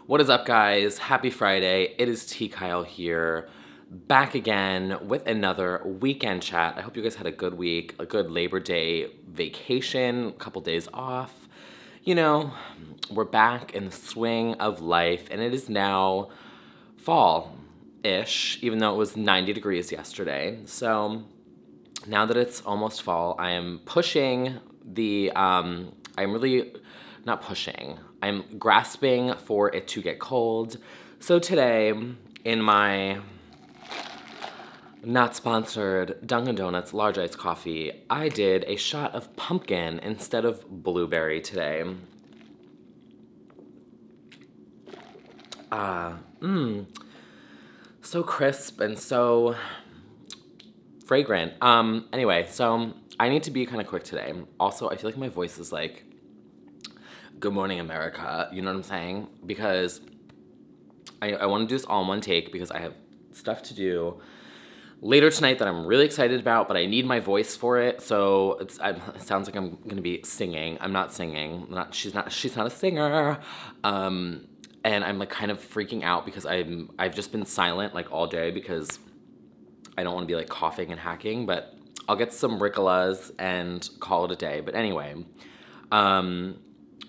What is up, guys? Happy Friday. It is T. Kyle here, back again with another weekend chat. I hope you guys had a good week, a good Labor Day vacation, a couple days off. You know, we're back in the swing of life, and it is now fall-ish, even though it was 90 degrees yesterday. So now that it's almost fall, I am pushing the, I'm really not pushing. I'm grasping for it to get cold. So today, in my not sponsored Dunkin' Donuts large iced coffee, I did a shot of pumpkin instead of blueberry today. So crisp and so fragrant. Anyway, so I need to be kind of quick today. Also, I feel like my voice is like, good morning, America. You know what I'm saying? Because I want to do this all in one take because I have stuff to do later tonight that I'm really excited about, but I need my voice for it. So it sounds like I'm gonna be singing. I'm not singing. She's not a singer. And I'm like kind of freaking out because I've just been silent like all day because I don't want to be like coughing and hacking. But I'll get some Ricolas and call it a day. But anyway,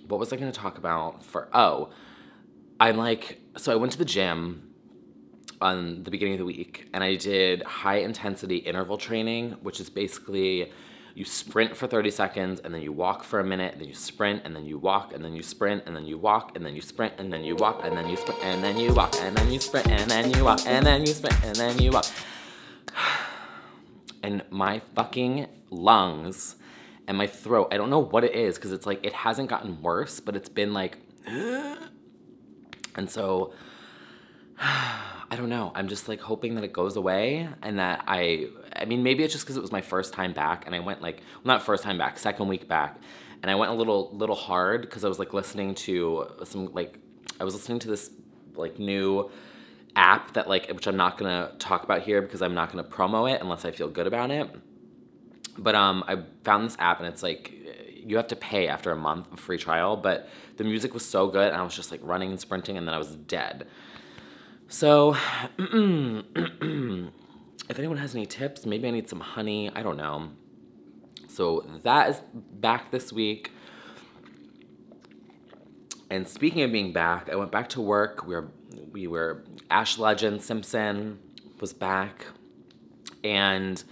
what was I gonna talk about for? Oh, so I went to the gym on the beginning of the week, and I did high intensity interval training, which is basically you sprint for 30 seconds, and then you walk for a minute, and then you sprint, and then you walk, and then you sprint, and then you walk, and then you sprint, and then you walk, and then you sprint, and then you walk, and then you sprint, and then you walk, and then you sprint, and then you walk. And my fucking lungs and my throat, I don't know what it is, because it's like, it hasn't gotten worse, but it's been like, and so, I don't know. I'm just like hoping that it goes away and that I mean, maybe it's just because it was my first time back and I went like, well, not first time back, second week back. And I went a little hard because I was like listening to this like new app that like, which I'm not gonna talk about here because I'm not gonna promo it unless I feel good about it. But I found this app and it's like, you have to pay after a month of free trial, but the music was so good and I was just like running and sprinting and then I was dead. So, if anyone has any tips, maybe I need some honey, I don't know. So that is back this week. And speaking of being back, I went back to work. We were Ash Legend Simpson was back. And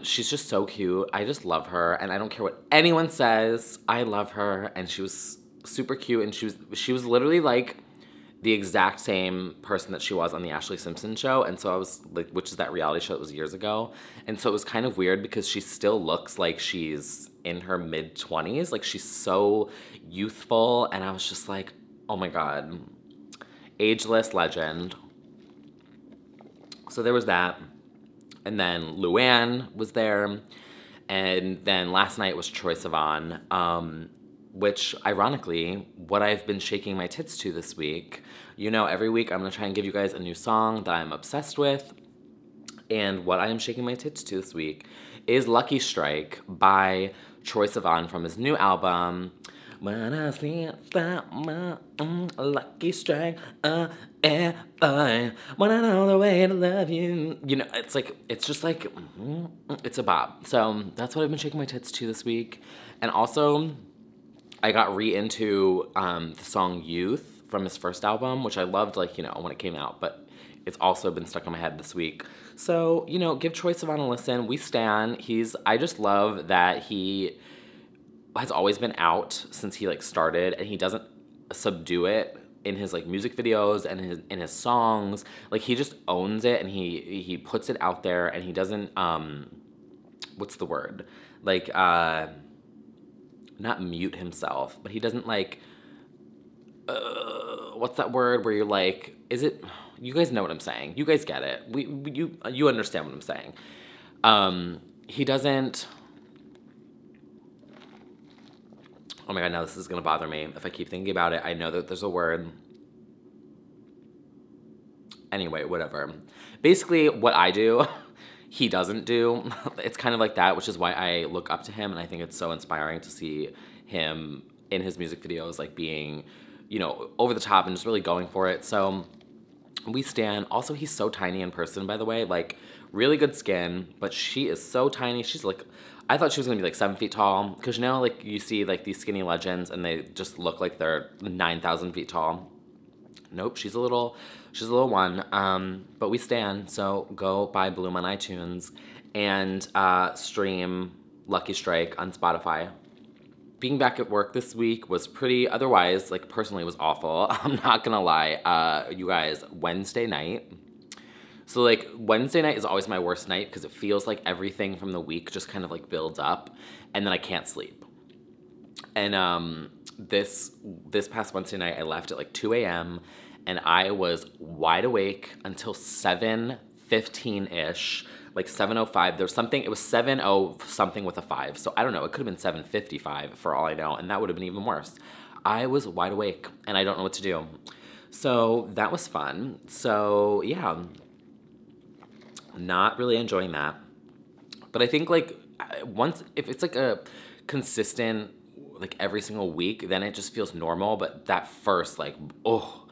she's just so cute. I just love her. And I don't care what anyone says. I love her. And she was super cute. And she was literally like the exact same person that she was on the Ashley Simpson show. And so I was like, which is that reality show that was years ago. And so it was kind of weird because she still looks like she's in her mid-20s. Like she's so youthful. And I was just like, oh my God, ageless legend. So there was that. And then Luann was there. And then last night was Troye Sivan. Which, ironically, what I've been shaking my tits to this week. You know, every week I'm going to try and give you guys a new song that I'm obsessed with. And what I am shaking my tits to this week is Lucky Strike by Troye Sivan from his new album. When I see that lucky strike, I when I know the way to love you. You know, it's just like, it's a bop. So that's what I've been shaking my tits to this week. And also, I got into the song Youth from his first album, which I loved, like, you know, when it came out, but it's also been stuck in my head this week. So, you know, give Troye Sivan a listen. We stan. I just love that he has always been out since he, like, started, and he doesn't subdue it in his, like, music videos and in his songs. Like, he just owns it, and he puts it out there, and he doesn't, what's the word? Like, not mute himself, but he doesn't like, what's that word where you're like, you guys know what I'm saying. You guys get it. You understand what I'm saying. He doesn't, oh my God, now this is gonna bother me. If I keep thinking about it, I know that there's a word. Anyway, whatever. Basically, what I do, he doesn't do. It's kind of like that, which is why I look up to him, and I think it's so inspiring to see him in his music videos, like being you know, over the top and just really going for it. So we stan. Also, he's so tiny in person, by the way. Like, really good skin, but she is so tiny. She's like, I thought she was gonna be like 7 feet tall, because you know, like you see like these skinny legends and they just look like they're 9,000 feet tall. Nope, she's a little one. But we stan. So go buy Bloom on iTunes and stream Lucky Strike on Spotify. Being back at work this week was pretty, otherwise, like, personally, it was awful. I'm not gonna lie. You guys, Wednesday night. So, like, Wednesday night is always my worst night because it feels like everything from the week just kind of, like, builds up, and then I can't sleep. And this past Wednesday night, I left at, like, 2 a.m., and I was wide awake until 7:15-ish. Like 7:05, there's something, it was 7:0 something with a 5. So I don't know, it could have been 7:55 for all I know, and that would have been even worse. I was wide awake, and I don't know what to do. So that was fun. So yeah, not really enjoying that. But I think like once, if it's like a consistent, like every single week, then it just feels normal. But that first, like, oh.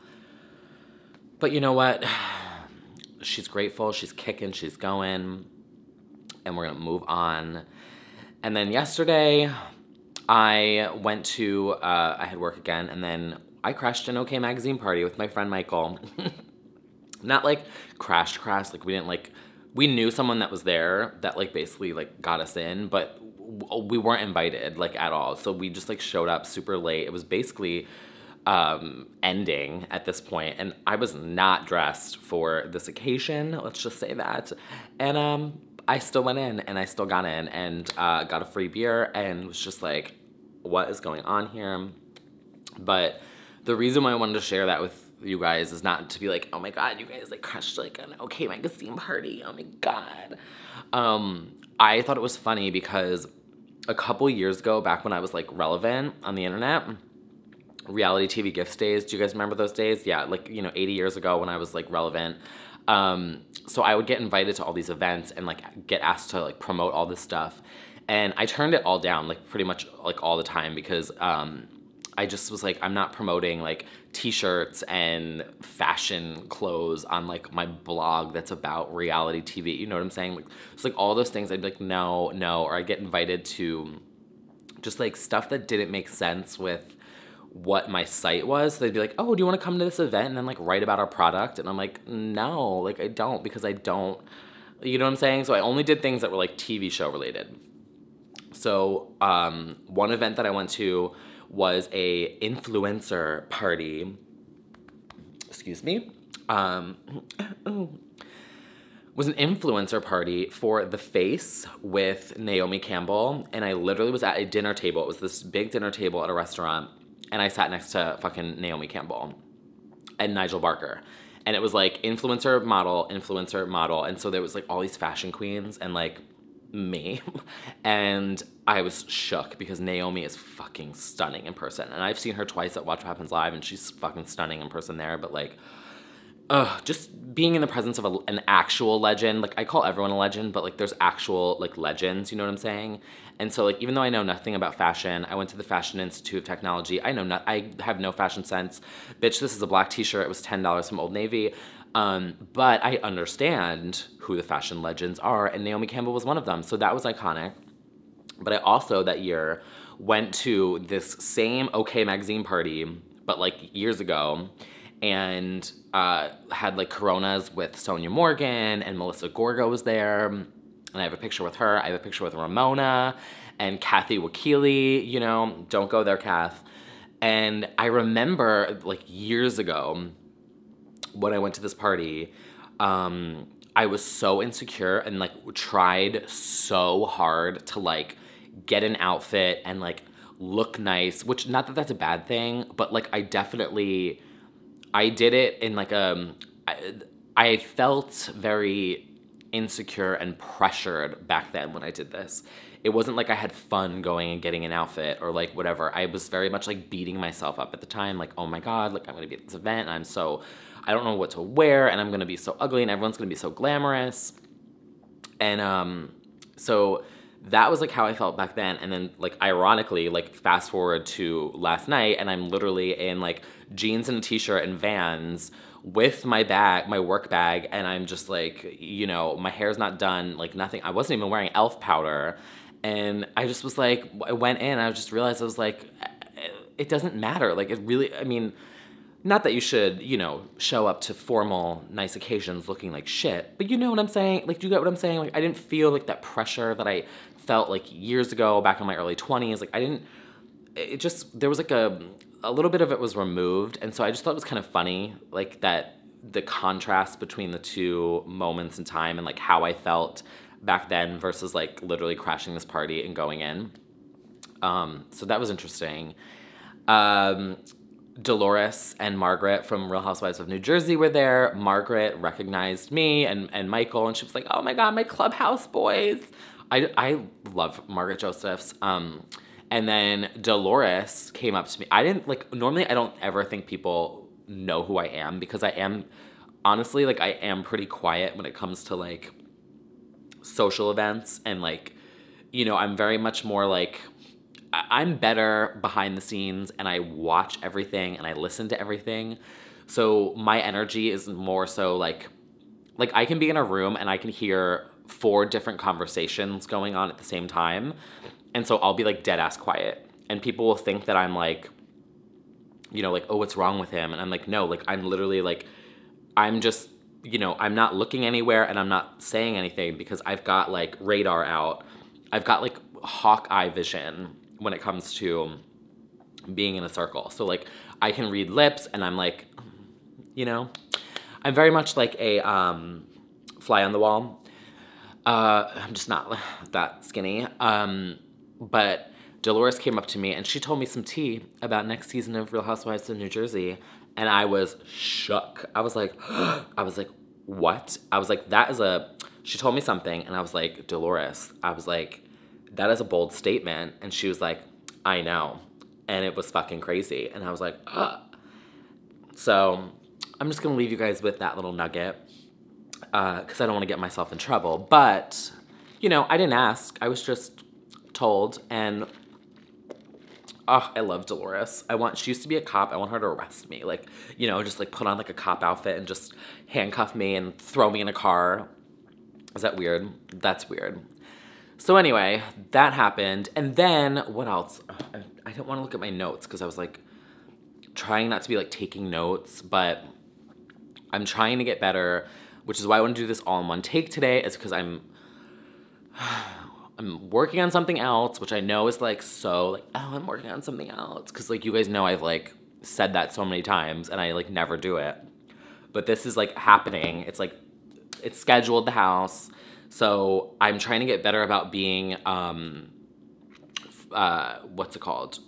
But you know what? She's grateful, she's kicking, she's going, and we're gonna move on. And then yesterday, I went to, I had work again, and then I crashed an OK Magazine party with my friend Michael. Not like crashed, like we didn't like, we knew someone that was there that like basically like got us in, but we weren't invited like at all. So we just like showed up super late. It was basically ending at this point, and I was not dressed for this occasion, let's just say that. And I still went in, and I still got in, and got a free beer, and was just like, what is going on here? But the reason why I wanted to share that with you guys is not to be like, oh my god, you guys like crushed like an OK Magazine party, oh my god. I thought it was funny because a couple years ago, back when I was like relevant on the internet, reality TV gift days. Do you guys remember those days? Yeah, like, you know, 80 years ago when I was like relevant. So I would get invited to all these events and like get asked to like promote all this stuff. And I turned it all down like pretty much like all the time because I just was like, I'm not promoting like t-shirts and fashion clothes on like my blog that's about reality TV. You know what I'm saying? Like, it's like all those things I'd be like, no. Or I'd get invited to just like stuff that didn't make sense with what my site was. So they'd be like, oh, do you want to come to this event and then like write about our product? And I'm like, no, like I don't, because I don't, you know what I'm saying? So I only did things that were like TV show related. So one event that I went to was a influencer party. Excuse me. Was an influencer party for The Face with Naomi Campbell. And I literally was at a dinner table. It was this big dinner table at a restaurant. And I sat next to fucking Naomi Campbell and Nigel Barker. And it was like influencer, model. And so there was like all these fashion queens and like me. And I was shook because Naomi is fucking stunning in person. And I've seen her twice at Watch What Happens Live, and she's fucking stunning in person there. But like, just being in the presence of an actual legend. Like, I call everyone a legend, but like there's actual like legends, you know what I'm saying? And so like, even though I know nothing about fashion, I went to the Fashion Institute of Technology. I have no fashion sense. Bitch, this is a black t-shirt. It was $10 from Old Navy. But I understand who the fashion legends are, and Naomi Campbell was one of them. So that was iconic. But I also, that year, went to this same OK Magazine party, but like years ago, and had like Coronas with Sonia Morgan, and Melissa Gorga was there. And I have a picture with her. I have a picture with Ramona and Kathy Wakili, you know, don't go there, Kath. And I remember like years ago when I went to this party, I was so insecure and like tried so hard to like get an outfit and like look nice, which not that that's a bad thing, but like I did it in like I felt very insecure and pressured back then when I did this. It wasn't like I had fun going and getting an outfit or like whatever. I was very much like beating myself up at the time, like, oh my god, like I'm gonna be at this event and I don't know what to wear and I'm gonna be so ugly and everyone's gonna be so glamorous. And so that was like how I felt back then. And then like ironically, like fast forward to last night and I'm literally in like jeans and a t-shirt and Vans with my bag, my work bag, and I'm just like, you know, my hair's not done, like nothing. I wasn't even wearing e.l.f. powder. And I just was like, I went in, I just realized I was like, it doesn't matter. Like it really, I mean, not that you should, you know, show up to formal, nice occasions looking like shit, but you know what I'm saying? Like, do you get what I'm saying? Like, I didn't feel like that pressure that I felt like years ago, back in my early 20s. Like, I didn't, it just, there was like a little bit of it was removed. And so I just thought it was kind of funny, like that the contrast between the two moments in time and like how I felt back then versus like literally crashing this party and going in. So that was interesting. Dolores and Margaret from Real Housewives of New Jersey were there. Margaret recognized me and Michael, and she was like, oh my God, my Clubhouse boys. I love Margaret Josephs. And then Dolores came up to me. I didn't, like, normally I don't ever think people know who I am because I am, honestly, like, I am pretty quiet when it comes to, like, social events. And, like, you know, I'm very much more, like, I'm better behind the scenes and I watch everything and I listen to everything. So my energy is more so like I can be in a room and I can hear 4 different conversations going on at the same time. And so I'll be like dead ass quiet. And people will think that I'm like, you know, like, oh, what's wrong with him? And I'm like, no, like I'm literally like, I'm just, you know, I'm not looking anywhere and I'm not saying anything because I've got like radar out. I've got like Hawkeye vision when it comes to being in a circle. So like I can read lips and I'm like, you know, I'm very much like a fly on the wall. I'm just not that skinny. But Dolores came up to me and she told me some tea about next season of Real Housewives of New Jersey. And I was shook. I was like, what? I was like, she told me something and I was like, Dolores, I was like, that is a bold statement. And she was like, I know. And it was fucking crazy. And I was like, ugh. So I'm just going to leave you guys with that little nugget because I don't want to get myself in trouble. But, you know, I didn't ask. I was just told. And, oh, I love Dolores. She used to be a cop. I want her to arrest me. Like, you know, just like put on like a cop outfit and just handcuff me and throw me in a car. Is that weird? That's weird. So anyway, that happened. And then what else? I don't want to look at my notes because I was like trying not to be like taking notes, but I'm trying to get better, which is why I want to do this all in one take today, is because I'm working on something else, which I know is like so like, oh, I'm working on something else. Because like you guys know I've like said that so many times and I like never do it. But this is like happening. It's like, it's scheduled, the house. So I'm trying to get better about being, what's it called?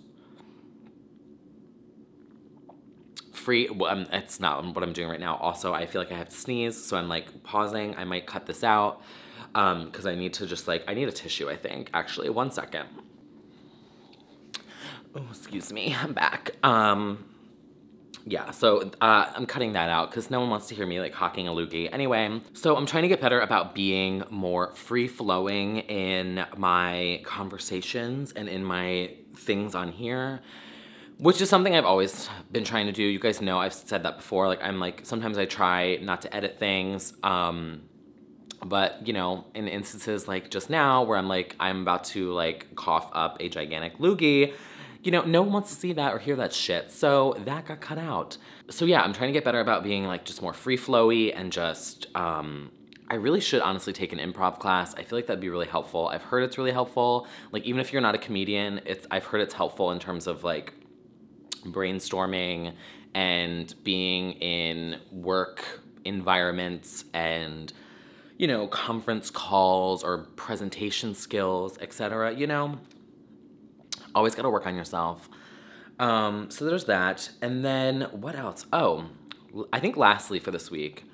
Free. Well, it's not what I'm doing right now. Also, I feel like I have to sneeze, so I'm like pausing. I might cut this out because I need to just like, I need a tissue, I think. Actually, 1 second. Oh, excuse me. I'm back. Yeah, so I'm cutting that out because no one wants to hear me like hawking a loogie. Anyway, so I'm trying to get better about being more free-flowing in my conversations and in my things on here, which is something I've always been trying to do. You guys know I've said that before. Like, I'm like, sometimes I try not to edit things, but, you know, in instances like just now where I'm like, I'm about to like cough up a gigantic loogie, you know, no one wants to see that or hear that shit, so that got cut out. So yeah, I'm trying to get better about being like just more free-flowy and just, I really should honestly take an improv class. I feel like that'd be really helpful. I've heard it's really helpful. Like even if you're not a comedian, I've heard it's helpful in terms of like brainstorming and being in work environments and, you know, conference calls or presentation skills, etc., you know? Always got to work on yourself. So there's that. And then what else? Oh, I think lastly for this week,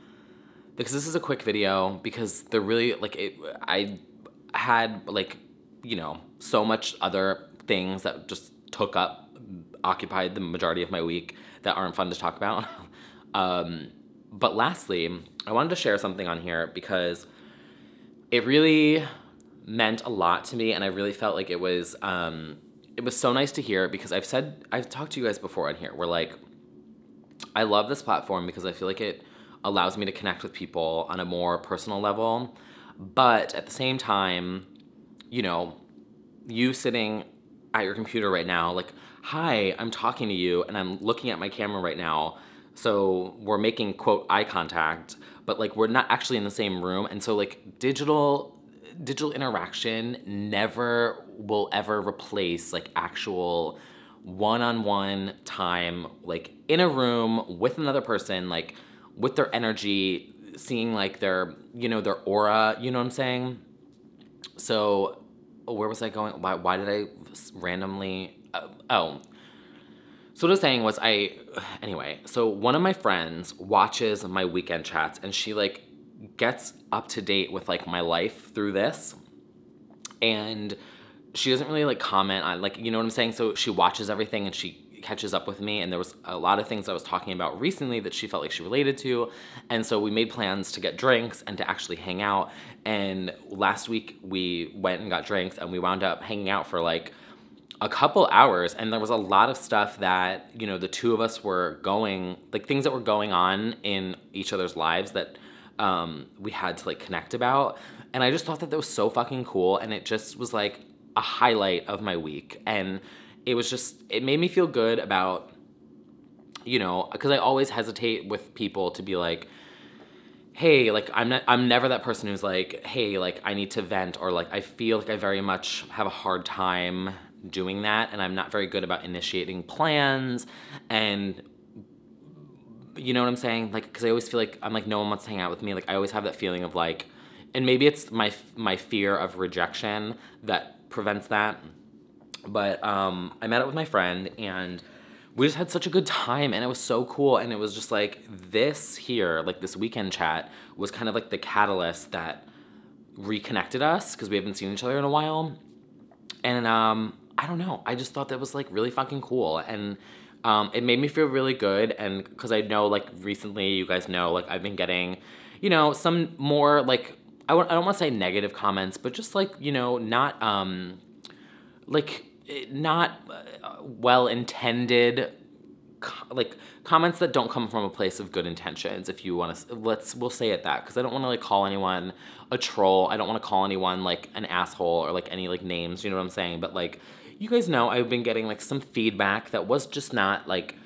because this is a quick video, because they're really like I had like, you know, so much other things that just occupied the majority of my week that aren't fun to talk about. But lastly, I wanted to share something on here because it really meant a lot to me, and I really felt like it was so nice to hear, because I've talked to you guys before on here where like I love this platform because I feel like it allows me to connect with people on a more personal level, but at the same time, you know, you sitting at your computer right now, like, hi, I'm talking to you and I'm looking at my camera right now. So we're making, quote, eye contact, but like we're not actually in the same room. And so like digital interaction never will ever replace like actual one-on-one time, like in a room with another person, like with their energy, seeing like their, you know, their aura, you know what I'm saying? So where was I going? Why did I randomly? So what I was saying was anyway, so one of my friends watches my weekend chats and she like gets up to date with like my life through this. And she doesn't really like comment on like, you know what I'm saying? So she watches everything and she catches up with me, and there was a lot of things I was talking about recently that she felt like she related to, and so we made plans to get drinks and to actually hang out. And last week we went and got drinks and we wound up hanging out for like a couple hours, and there was a lot of stuff that, you know, the two of us were going, like things that were going on in each other's lives that we had to like connect about. And I just thought that was so fucking cool, and it just was like a highlight of my week. And it made me feel good about, you know, because I always hesitate with people to be like, hey, like I'm never that person who's like, hey, like I need to vent, or like I feel like I very much have a hard time doing that, and I'm not very good about initiating plans, and you know what I'm saying? Like, because I always feel like I'm like, no one wants to hang out with me. Like I always have that feeling of like, and maybe it's my fear of rejection that prevents that. But I met up with my friend and we just had such a good time, and it was so cool. And it was just like this here, like this weekend chat was kind of like the catalyst that reconnected us, because we haven't seen each other in a while. And I don't know, I just thought that was like really fucking cool. And it made me feel really good. And because I know like recently, you guys know, like I've been getting, you know, some more like, I don't want to say negative comments, but just like, you know, not well-intended, like comments that don't come from a place of good intentions, if you want to, we'll say it that, because I don't want to like call anyone a troll. I don't want to call anyone like an asshole or like any like names, you know what I'm saying? But like, you guys know I've been getting like some feedback that was just not like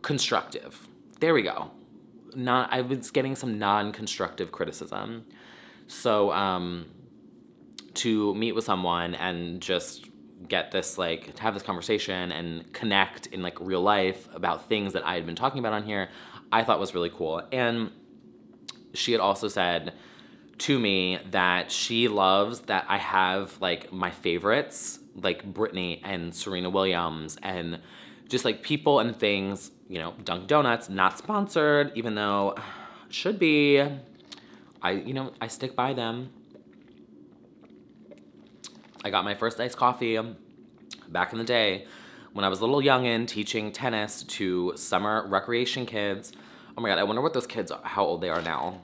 constructive. There we go. I was getting some non-constructive criticism. So to meet with someone and just get this, like, to have this conversation and connect in like real life about things that I had been talking about on here, I thought was really cool. And she had also said to me that she loves that I have like my favorites, like Britney and Serena Williams, and just like people and things, you know, Dunkin' Donuts, not sponsored, even though should be. I stick by them. I got my first iced coffee back in the day when I was a little youngin' teaching tennis to summer recreation kids. Oh my God, I wonder what those kids, how old they are now.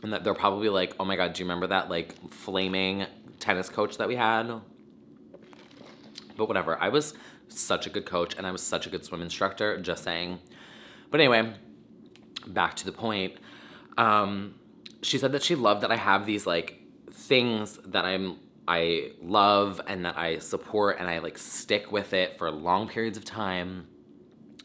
And that they're probably like, oh my God, do you remember that like flaming tennis coach that we had? But whatever, I was such a good coach and I was such a good swim instructor, just saying. But anyway, back to the point. She said that she loved that I have these like things that I love and that I support, and I like stick with it for long periods of time.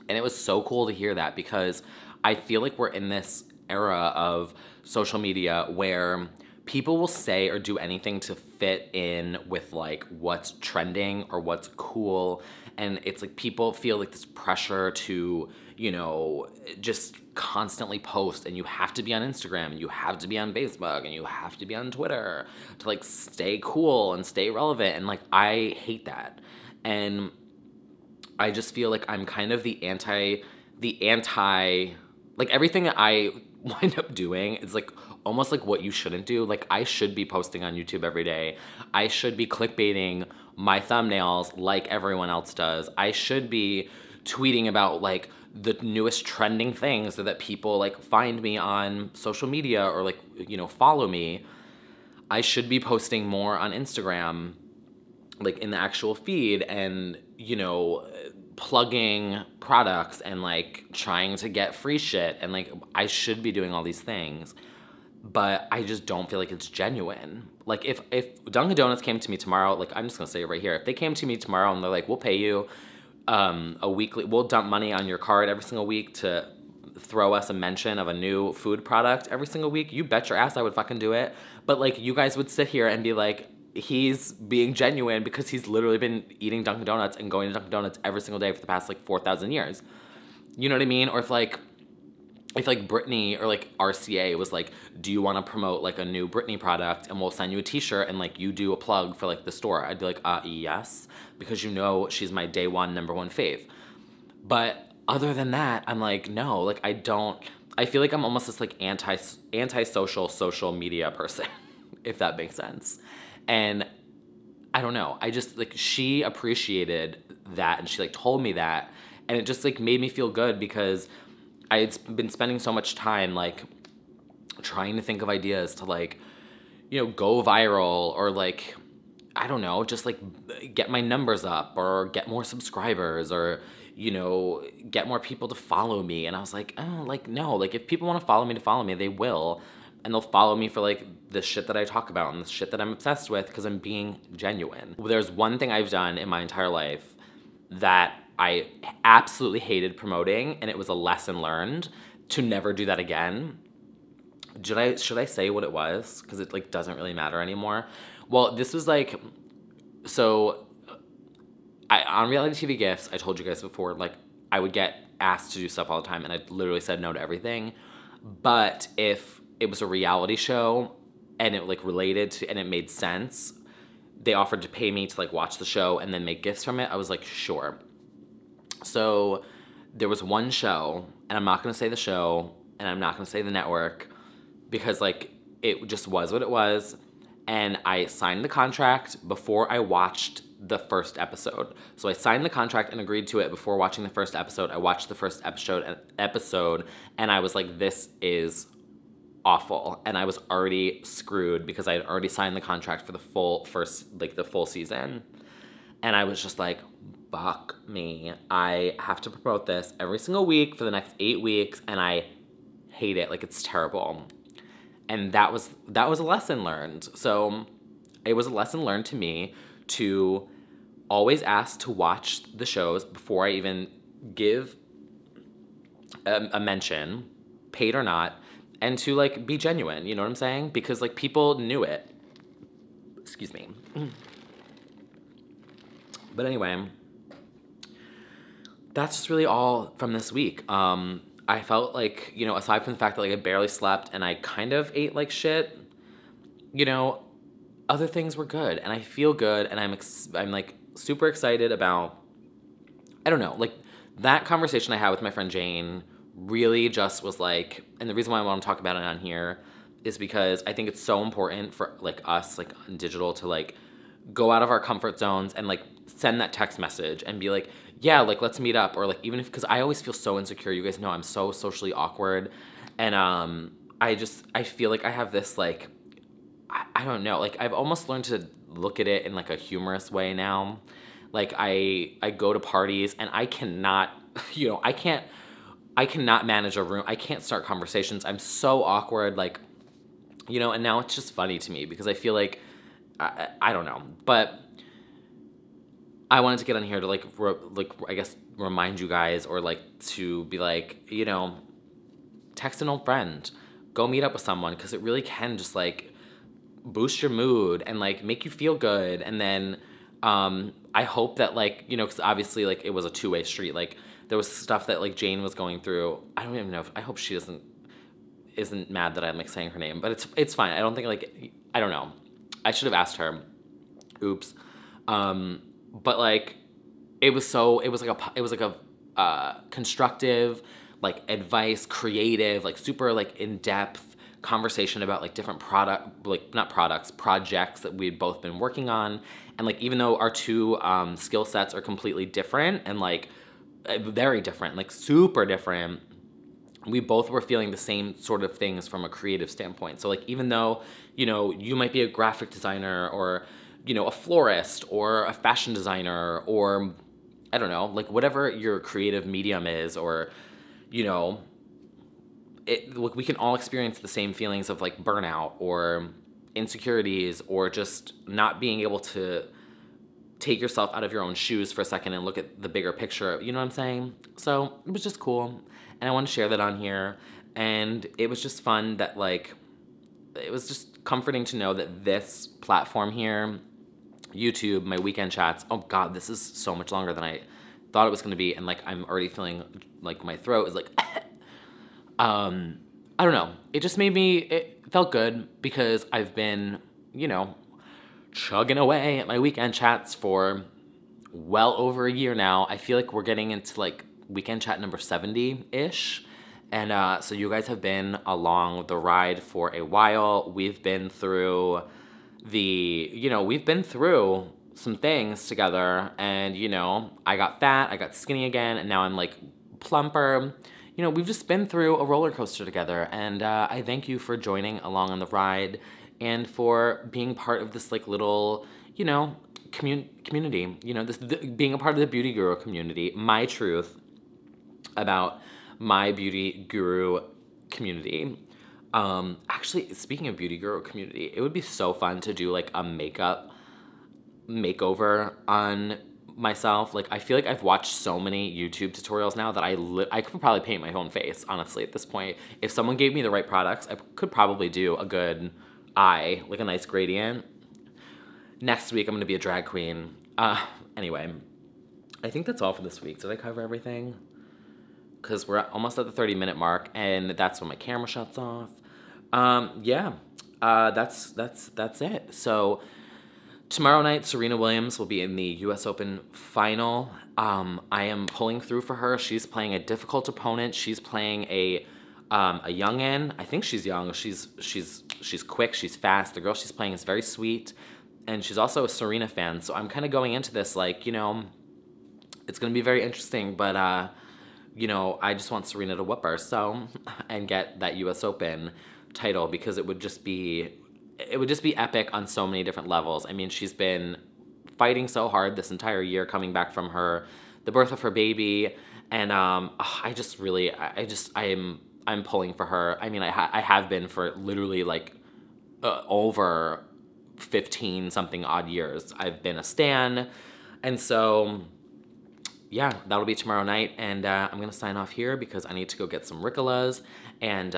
And it was so cool to hear that, because I feel like we're in this era of social media where people will say or do anything to fit in with like what's trending or what's cool. And it's like people feel like this pressure to, you know, just constantly post, and you have to be on Instagram, and you have to be on Facebook, and you have to be on Twitter to like stay cool and stay relevant. And like, I hate that. And I just feel like I'm kind of the anti, like everything that I wind up doing is like almost like what you shouldn't do. Like I should be posting on YouTube every day. I should be clickbaiting my thumbnails like everyone else does. I should be tweeting about like the newest trending things so that people like find me on social media or like, you know, follow me. I should be posting more on Instagram, like in the actual feed, and, you know, plugging products and like trying to get free shit, and like I should be doing all these things, but I just don't feel like it's genuine. Like if Dunkin' Donuts came to me tomorrow, like I'm just gonna say it right here, if they came to me tomorrow and they're like, we'll pay you we'll dump money on your card every single week to throw us a mention of a new food product every single week, you bet your ass I would fucking do it. But like you guys would sit here and be like, he's being genuine because he's literally been eating Dunkin' Donuts and going to Dunkin' Donuts every single day for the past like 4,000 years. You know what I mean? Or if like Britney or like RCA was like, do you want to promote like a new Britney product and we'll send you a t-shirt and like you do a plug for like the store, I'd be like, yes, because you know she's my day one number one fave. But other than that, I'm like, no, like I feel like I'm almost this like anti-social social media person, if that makes sense. And I don't know, I just like, she appreciated that and she like told me that, and it just like made me feel good because I had been spending so much time like trying to think of ideas to like, you know, go viral or like, I don't know, just like get my numbers up or get more subscribers or, you know, get more people to follow me. And I was like, oh, like, no, like if people want to follow me, they will. And they'll follow me for like the shit that I talk about and the shit that I'm obsessed with because I'm being genuine. There's one thing I've done in my entire life that I absolutely hated promoting, and it was a lesson learned to never do that again. Should I say what it was? Because it like doesn't really matter anymore. Well, this was like, so on reality TV gifts, I told you guys before, like I would get asked to do stuff all the time and I literally said no to everything. But if it was a reality show and it like related to, and it made sense, they offered to pay me to like watch the show and then make gifts from it. I was like, sure. So there was one show, and I'm not going to say the show, and I'm not going to say the network, because like it just was what it was, and I signed the contract before I watched the first episode. So I signed the contract and agreed to it before watching the first episode. I watched the first episode, and I was like, this is awful, and I was already screwed because I had already signed the contract for the full season, and I was just like, fuck me. I have to promote this every single week for the next 8 weeks, and I hate it. Like, it's terrible. And that was a lesson learned. So it was a lesson learned to me to always ask to watch the shows before I even give a mention, paid or not, and to like be genuine, you know what I'm saying? Because like people knew it. Excuse me. But anyway, that's just really all from this week. I felt like, you know, aside from the fact that like I barely slept and I kind of ate like shit, you know, other things were good and I feel good, and I'm like super excited about, I don't know, like that conversation I had with my friend Jane really just was like, and the reason why I want to talk about it on here is because I think it's so important for like us, like on digital, to like go out of our comfort zones and like send that text message and be like, yeah, like let's meet up, or like even if, because I always feel so insecure. You guys know I'm so socially awkward, and I feel like I have this like, I don't know, like I've almost learned to look at it in like a humorous way now. Like I go to parties and I cannot, you know, I cannot manage a room. I can't start conversations. I'm so awkward, like, you know, and now it's just funny to me because I feel like, I don't know, but I wanted to get on here to like I guess remind you guys, or like to be like, you know, text an old friend, go meet up with someone, because it really can just like boost your mood and like make you feel good. And then I hope that like, you know, because obviously like it was a two-way street. Like there was stuff that like Jane was going through. I don't even know if, I hope she isn't mad that I'm like saying her name, but it's fine. I don't think like, I don't know. I should have asked her. Oops. But like, it was like a constructive, like advice, creative, like super like in-depth conversation about like different projects that we'd both been working on. And like, even though our two skill sets are completely different and like very different, like super different, we both were feeling the same sort of things from a creative standpoint. So like, even though, you know, you might be a graphic designer or, you know, a florist or a fashion designer or, I don't know, like whatever your creative medium is, or, you know, we can all experience the same feelings of like burnout or insecurities or just not being able to take yourself out of your own shoes for a second and look at the bigger picture. You know what I'm saying? So it was just cool. And I want to share that on here. And it was just fun that, like, it was just comforting to know that this platform here, YouTube, my weekend chats, oh God, this is so much longer than I thought it was going to be. And like, I'm already feeling like my throat is like, I don't know. It just it felt good because I've been, you know, chugging away at my weekend chats for well over a year now. I feel like we're getting into like weekend chat number 70-ish. And so you guys have been along the ride for a while. We've been through we've been through some things together. And, you know, I got fat, I got skinny again, and now I'm like plumper. You know, we've just been through a roller coaster together. And I thank you for joining along on the ride and for being part of this like little, you know, community. You know, being a part of the Beauty Guru community, my truth about my Beauty Guru community. Actually, speaking of Beauty Guru community, it would be so fun to do like a makeup makeover on myself. Like, I feel like I've watched so many YouTube tutorials now that I could probably paint my own face, honestly, at this point. If someone gave me the right products, I could probably do a good eye, like a nice gradient. Next week, I'm going to be a drag queen. Anyway, I think that's all for this week. Did I cover everything? Because we're almost at the 30-minute mark, and that's when my camera shuts off. That's it. So tomorrow night, Serena Williams will be in the U.S. Open final. I am pulling through for her. She's playing a difficult opponent. She's playing a youngin. I think she's young. She's quick. She's fast. The girl she's playing is very sweet, and she's also a Serena fan. So I'm kind of going into this like, you know, it's going to be very interesting, but you know, I just want Serena to whoop her, and get that U.S. Open title, because it would just be epic on so many different levels. I mean, she's been fighting so hard this entire year, coming back from the birth of her baby, and I'm pulling for her. I mean, I have been for literally like over 15 something odd years. I've been a stan, and so yeah, that'll be tomorrow night, and I'm gonna sign off here because I need to go get some Ricolas and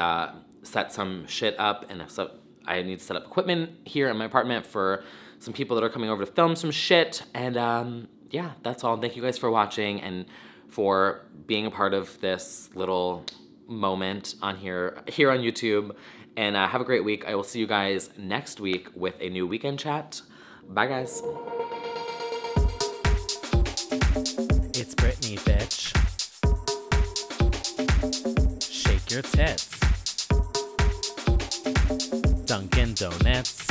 set some shit up, and so I need to set up equipment here in my apartment for some people that are coming over to film some shit, and yeah, that's all. Thank you guys for watching and for being a part of this little moment on here on YouTube, and have a great week. I will see you guys next week with a new weekend chat. Bye, guys. It's Britney, bitch. Shake your tits. Dunkin' Donuts.